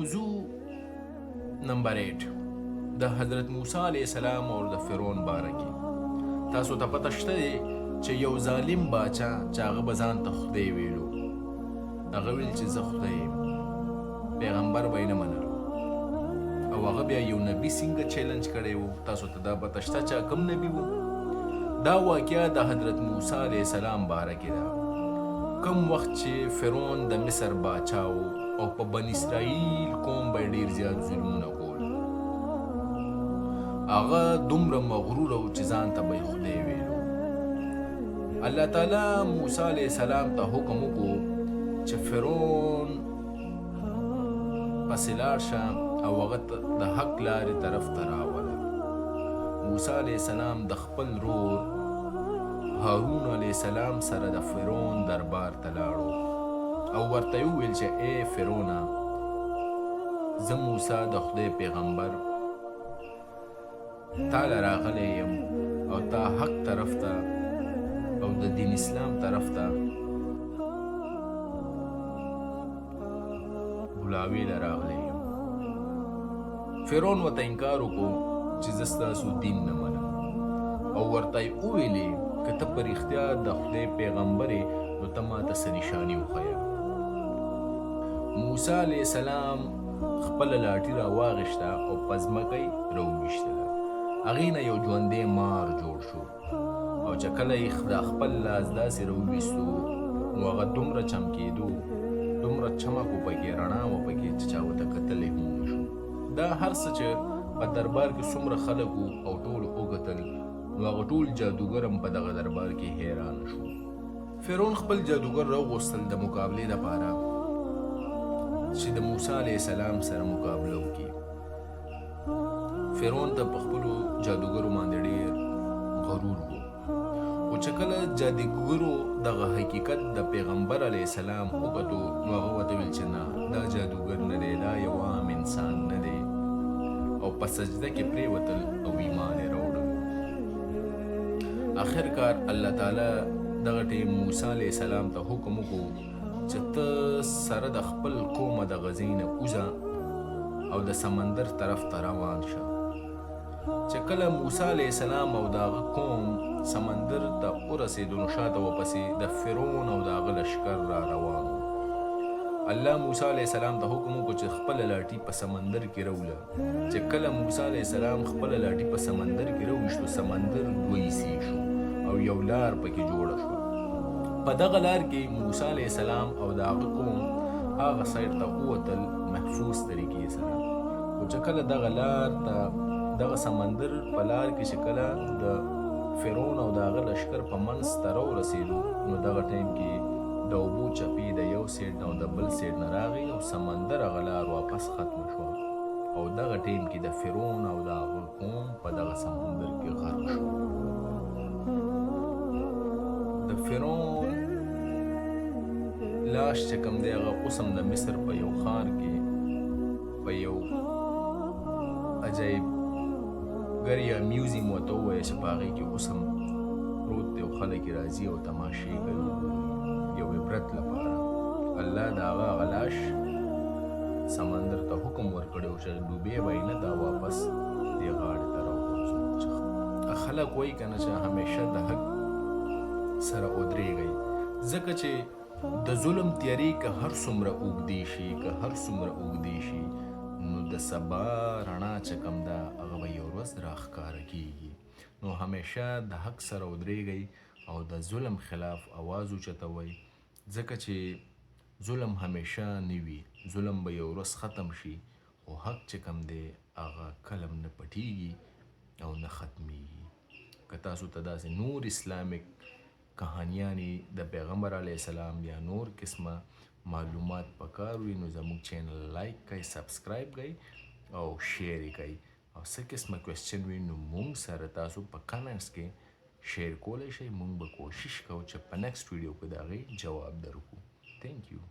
موضوع نمبر 8 د حضرت موسی علیه السلام او د فرعون باره کې. تاسو ته پته شته دی چې یو ظالم باچا چې هغه به ځان ته خدای ویلو، هغه ویل چې زه خدای یم، پیغمبر به یې نه منلو، او هغه بیا یو نبي څنګه چیلنج کړی و. تاسو ته دا پته شته چې کوم نبي و؟ دا واقعه د حضرت موسی علیه السلام باره کې ده. کم وخت چې فرعون د مصر باچا و او په بني اسرائیل قوم به ډېر زیات ظلمونه کول، هغه دومره مغرور و چې ځان ته به یې خدای ویلو. الله تعالی موسی علیه السلام ته حکم وکړو چې فرعون پسې لاړ شه او هغه د حق لارې طرف ته راوله. موسی علیه السلام د خپل رور هارون علیه السلام سره د فرعون دربار ته لاړو او ورته یې وویل چې ای فرعونه، زه موسی د خدای پیغمبر تا له راغلی یم او تا حق طرف ته او د دین اسلام طرف ته بلاوی له راغلی یم. فرعون ورته انکار وکړو چې زه ستاسو دین نه منم او ورته یې وویلې که ته په رښتیا د خدای پیغمبر یې نو ته ماته څه نشاني وښیه. موسی علیه السلام خپله لاټي راواغېسته او په ځمکه یې راوویشتله. هغې نه یو ژوندی مار جوړ شو او چې کله یې د خپل لاس داسې راوویستو نو هغه دومره چمکېدو، دومره چمک و پکې، رڼا وه پکې چې چا ورته کتلی هم نه شو. دا هر څه چې په دربار کې څومره خلک وو او ټولو وکتل نو هغه ټول جادوګر هم په دغه دربار کې حیران شو. فرعون خپل جادوګر راوغوښتل د مقابلې لپاره چې د موسی علیه السلام سره مقابله وکړي. فرعون ته په خپلو جادوګرو باندې ډېر غرور و، خو چې کله جادوګرو دغه حقیقت د پیغمبر علیه السلام وکتو نو هغه ورته ویل چې نه، دا جادوګر نه دی، دا یو عام انسان نه دی، او په سجده کې پرېوتل او ایمان یې راوړل. آخرکار الله تعالی دغه ټیم موسی علیه السلام ته حکم وکړو چې ته سره د خپل قومه د غزې نه وځه او د سمندر طرف ته روان شه. چې کله موسی علیه السلام او د هغه قوم سمندر ته ورسېدو نو شاته ورپسې د فرعون او د هغه لښکر را روان و. الله موسی علیه السلام ته حکم وکړو چې خپله لاټي په سمندر کې راوله. چې کله موسی علیه السلام خپله لاټي په سمندر کې راوویشتو، سمندر دوه حصې شو او یو لار پکې جوړه شوه. په دغه لار کې موسی علیه السلام او د هغه قوم هغه سایډ ته ووتل محفوظ طریقې سره. خو چې کله دغه لار ته دغه سمندر په لار کې چې کله د فرعون او د هغه لښکر په منځ ته راورسېدو نو دغه ټایم کې د اوبو چپې د یو سیډ نه او د بل سیډ نه راغی او سمندر هغه لار واپس ختمه شوه او دغه ټایم کې د فرعون او د هغه قوم په دغه سمندر کې غرق شو. د فرعون لاش چې کوم دی هغه اوس هم د مصر په یو ښار کې په یو عجایبګر یا میوزیم ورته ووایه چې په هغې کې اوس هم پروت دی او خلک یې راځي او تماشې کوي یو عبرت لپاره. الله د هغه لاش سمندر ته حکم ورکړی و چې ډوبې به یې نه، دا واپس دې غاړې ته راوغورځوي. خلک وایي که نه چې همیشه د حق سره ودرېږئ، ځکه چې د ظلم تیارې که هر څومره اوږدې شي، که هر څومره اوږدې شي، نو د سبا رڼا چې کوم ده هغه به یو ورځ راښکاره کېږي. نو همیشه د حق سره ودرېږئ او د ظلم خلاف اواز اوچتوئ، ځکه چې ظلم همیشه نه وي، ظلم به یو ورځ ختم شي، خو حق چې کوم دی هغه کله هم نه پټېږي او نه ختمیږي. که تاسو ته داسې نور اسلامیک کهانیانې د پیغمبر علیه السلام یا نور قسمه معلومات پکار وي نو زموږ چینل لایک کړئ، سبسکرایب کړئ او شیر یې کړئ. او څه قسمه کوېسچن وي نو موږ سره تاسو په کمنټس کې شیر کولی شئ. موږ به کوشش کوو چې په نیکسټ ویډیو کې د هغې جواب درکړو. تھینک یو.